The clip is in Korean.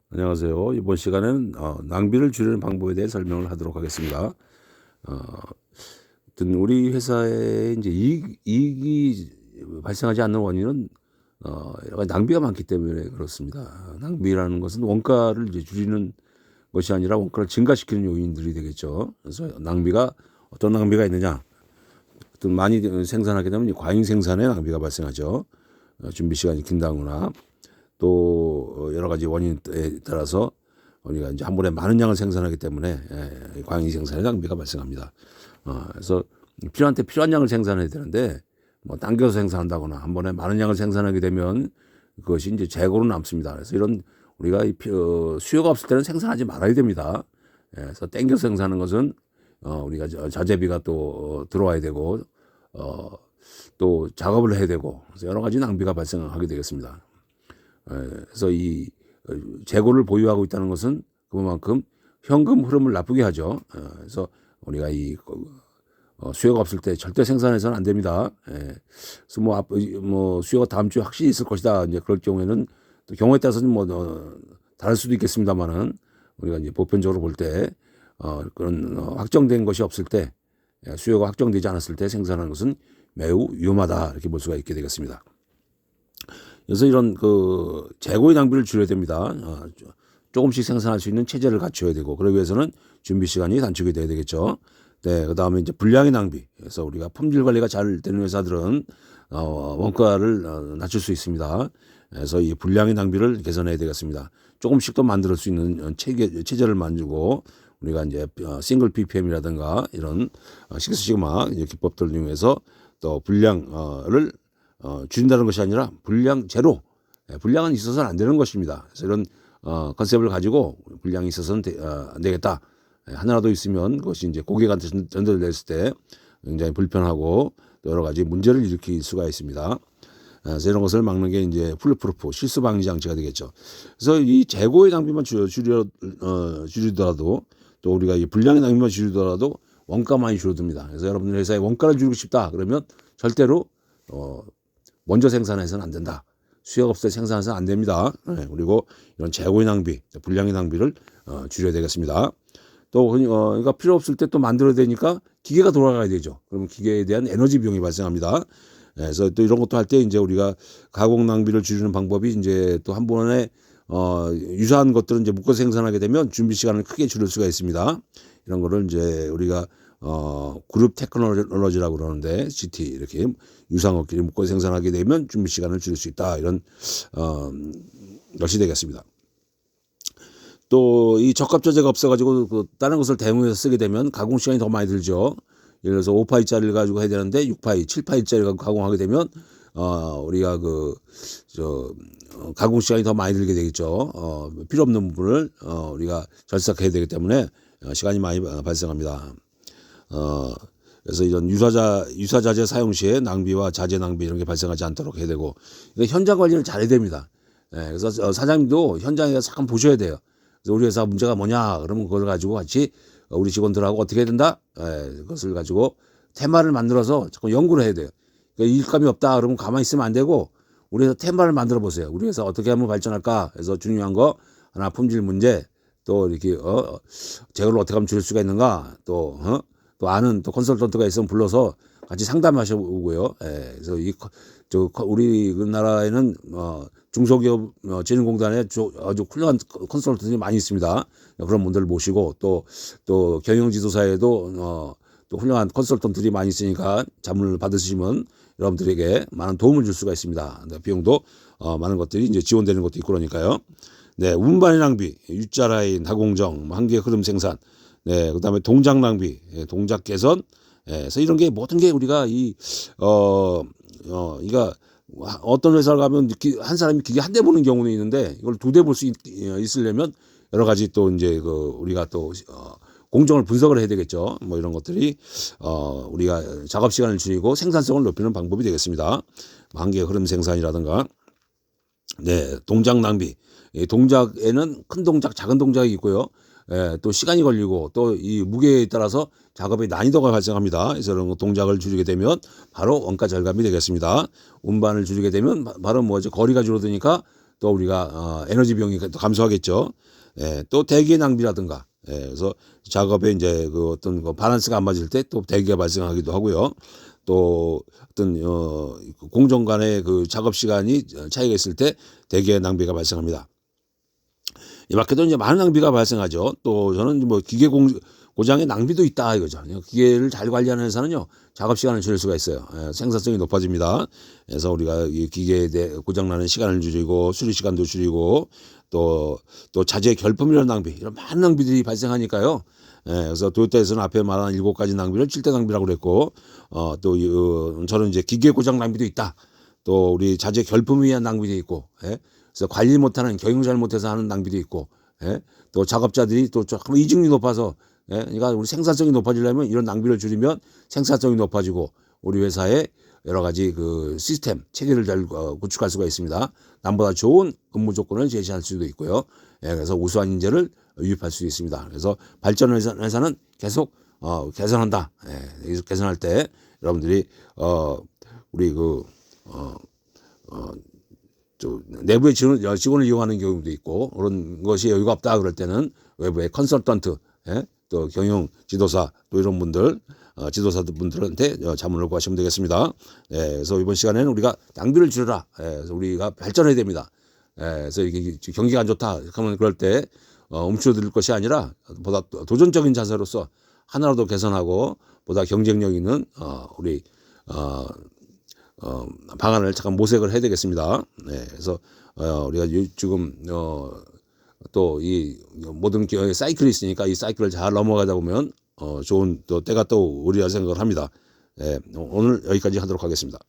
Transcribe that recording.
안녕하세요. 이번 시간에는 낭비를 줄이는 방법에 대해 설명을 하도록 하겠습니다. 어, 하여튼 우리 회사에 이제 이익이 발생하지 않는 원인은 여러 가지 낭비가 많기 때문에 그렇습니다. 낭비라는 것은 원가를 이제 줄이는 것이 아니라 원가를 증가시키는 요인들이 되겠죠. 그래서 낭비가 어떤 낭비가 있느냐? 어떤 많이 생산하게 되면 과잉 생산에 낭비가 발생하죠. 준비 시간이 긴다거나 또 여러 가지 원인에 따라서 우리가 이제 한 번에 많은 양을 생산하기 때문에 과잉 생산의 낭비가 발생합니다. 그래서 필요한 때 필요한 양을 생산해야 되는데 뭐 당겨서 생산한다거나 한 번에 많은 양을 생산하게 되면 그것이 이제 재고로 남습니다. 그래서 이런 우리가 수요가 없을 때는 생산하지 말아야 됩니다. 그래서 땡겨서 생산하는 것은 우리가 자재비가 또 들어와야 되고 또 작업을 해야 되고 그래서 여러 가지 낭비가 발생하게 되겠습니다. 그래서 이 재고를 보유하고 있다는 것은 그만큼 현금 흐름을 나쁘게 하죠. 그래서 우리가 이 수요가 없을 때 절대 생산해서는 안 됩니다. 그래서 뭐 수요가 다음 주에 확실히 있을 것이다. 이제 그럴 경우에는 또 경우에 따라서는 뭐 다를 수도 있겠습니다만은 우리가 이제 보편적으로 볼 때 그런 확정된 것이 없을 때 수요가 확정되지 않았을 때 생산하는 것은 매우 위험하다 이렇게 볼 수가 있게 되겠습니다. 그래서 이런 그 재고의 낭비를 줄여야 됩니다. 조금씩 생산할 수 있는 체제를 갖춰야 되고 그러기 위해서는 준비 시간이 단축이 돼야 되겠죠. 네, 그다음에 이제 분량의 낭비. 그래서 우리가 품질 관리가 잘 되는 회사들은 원가를 낮출 수 있습니다. 그래서 이 분량의 낭비를 개선해야 되겠습니다. 조금씩 더 만들 수 있는 체제를 만들고 우리가 이제 싱글 PPM이라든가 이런 식스 시그마 기법들을 이용해서 또 분량을 줄인다는 것이 아니라 분량 제로, 분량은 있어서는 안 되는 것입니다. 그래서 이런 컨셉을 가지고 분량이 있어서는 안 되겠다. 하나라도 있으면 그것이 이제 고객한테 전달됐을 때 굉장히 불편하고 또 여러 가지 문제를 일으킬 수가 있습니다. 그래서 이런 것을 막는 게 이제 풀프루프 실수 방지 장치가 되겠죠. 그래서 이 재고의 낭비만 줄이더라도 또 우리가 이 분량의 낭비만 줄이더라도 원가 많이 줄어듭니다. 그래서 여러분들 회사에 원가를 줄이고 싶다 그러면 절대로 먼저 생산해서는 안 된다. 수요가 없을 때 생산해서는 안 됩니다. 그리고 이런 재고의 낭비, 분량의 낭비를 줄여야 되겠습니다. 또 그러니까 필요 없을 때 또 만들어야 되니까 기계가 돌아가야 되죠. 그러면 기계에 대한 에너지 비용이 발생합니다. 그래서 또 이런 것도 할 때 이제 우리가 가공 낭비를 줄이는 방법이 이제 또 한 번에 유사한 것들은 이제 묶어 생산하게 되면 준비 시간을 크게 줄일 수가 있습니다. 이런 거를 이제 우리가 그룹 테크놀로지라고 그러는데 GT 이렇게 유상업끼리 묶어 생산하게 되면 준비 시간을 줄일 수 있다. 이런 것이 되겠습니다. 또 이 적합자재가 없어가지고 그 다른 것을 대무해서 쓰게 되면 가공 시간이 더 많이 들죠. 예를 들어서 5파이짜리를 가지고 해야 되는데 6파이, 7파이짜리를 가공하게 되면 우리가 가공 시간이 더 많이 들게 되겠죠. 필요 없는 부분을 우리가 절삭해야 되기 때문에 시간이 많이 발생합니다. 그래서 이런 유사자재 사용 시에 낭비와 자재 낭비 이런 게 발생하지 않도록 해야 되고 그러니까 현장 관리를 잘해야 됩니다. 그래서 사장님도 현장에 가서 잠깐 보셔야 돼요. 그래서 우리 회사 문제가 뭐냐 그러면 그걸 가지고 같이 우리 직원들하고 어떻게 해야 된다? 그것을 가지고 테마를 만들어서 자꾸 연구를 해야 돼요. 그러니까 일감이 없다 그러면 가만히 있으면 안 되고 우리 회사 테마를 만들어 보세요. 우리 회사 어떻게 하면 발전할까? 그래서 중요한 거 하나 품질 문제 또 이렇게 재고를 어떻게 하면 줄일 수가 있는가 또 아는 또 컨설턴트가 있으면 불러서 같이 상담하셔보고요. 그래서 우리나라에는 중소기업 진흥공단에 아주 훌륭한 컨설턴트들이 많이 있습니다. 그런 분들을 모시고 또 경영지도사에도 또 훌륭한 컨설턴트들이 많이 있으니까 자문을 받으시면 여러분들에게 많은 도움을 줄 수가 있습니다. 비용도 많은 것들이 이제 지원되는 것도 있고 그러니까요. 네, 운반의 낭비, U자 라인, 하공정, 한계 흐름 생산, 네, 그다음에 동작 낭비, 동작 개선, 그래서 이런 게 모든 게 우리가 그러니까 어떤 회사를 가면 한 사람이 기계 한 대 보는 경우는 있는데 이걸 두 대 볼 수 있으려면 여러 가지 또 이제 우리가 또 공정을 분석을 해야 되겠죠. 뭐 이런 것들이 우리가 작업 시간을 줄이고 생산성을 높이는 방법이 되겠습니다. 한계 흐름 생산이라든가, 네, 동작 낭비. 동작에는 큰 동작, 작은 동작이 있고요. 또 시간이 걸리고 또 이 무게에 따라서 작업의 난이도가 발생합니다. 그래서 이런 동작을 줄이게 되면 바로 원가 절감이 되겠습니다. 운반을 줄이게 되면 바로 거리가 줄어드니까 또 우리가 에너지 비용이 또 감소하겠죠. 예, 또 대기의 낭비라든가, 예, 그래서 작업에 이제 그 어떤 그 밸런스가 안 맞을 때 또 대기가 발생하기도 하고요. 또 어떤 공정 간의 그 작업 시간이 차이가 있을 때 대기의 낭비가 발생합니다. 이 밖에도 이제 많은 낭비가 발생하죠. 또 저는 뭐 고장의 낭비도 있다 이거죠. 기계를 잘 관리하는 회사는요, 작업 시간을 줄일 수가 있어요. 예, 생산성이 높아집니다. 그래서 우리가 이 기계에 대해 고장나는 시간을 줄이고 수리 시간도 줄이고 또 자재 결품이라는 낭비, 이런 많은 낭비들이 발생하니까요. 예, 그래서 도요타에서는 앞에 말한 7가지 낭비를 7대 낭비라고 그랬고, 저는 이제 기계 고장 낭비도 있다. 또 우리 자재 결품에 의한 낭비도 있고, 예? 그래서 관리 못하는, 경영 잘못해서 하는 낭비도 있고, 예? 또 작업자들이 또 조금 이중이 높아서, 예? 그러니까 우리 생산성이 높아지려면 이런 낭비를 줄이면 생산성이 높아지고 우리 회사의 여러 가지 그 시스템 체계를 잘 구축할 수가 있습니다. 남보다 좋은 근무 조건을 제시할 수도 있고요. 예, 그래서 우수한 인재를 유입할 수 있습니다. 그래서 발전 회사는 계속 개선한다. 예, 계속 개선할 때 여러분들이 우리 내부의 직원을 이용하는 경우도 있고, 그런 것이 여유가 없다 그럴 때는 외부의 컨설턴트, 예? 또 경영 지도사, 또 이런 분들, 지도사분들한테 자문을 구하시면 되겠습니다. 예, 그래서 이번 시간에는 우리가 낭비를 줄여라. 예, 그래서 우리가 발전해야 됩니다. 예, 그래서 이게 경기가 안 좋다 그러면 그럴 때 움츠러들 것이 아니라 보다 도전적인 자세로서 하나라도 개선하고 보다 경쟁력 있는 우리 방안을 잠깐 모색을 해야 되겠습니다. 네, 그래서 우리가 지금 또 이 모든 사이클이 있으니까 이 사이클을 잘 넘어가다 보면 좋은 또 때가 또 오리라 생각을 합니다. 네, 오늘 여기까지 하도록 하겠습니다.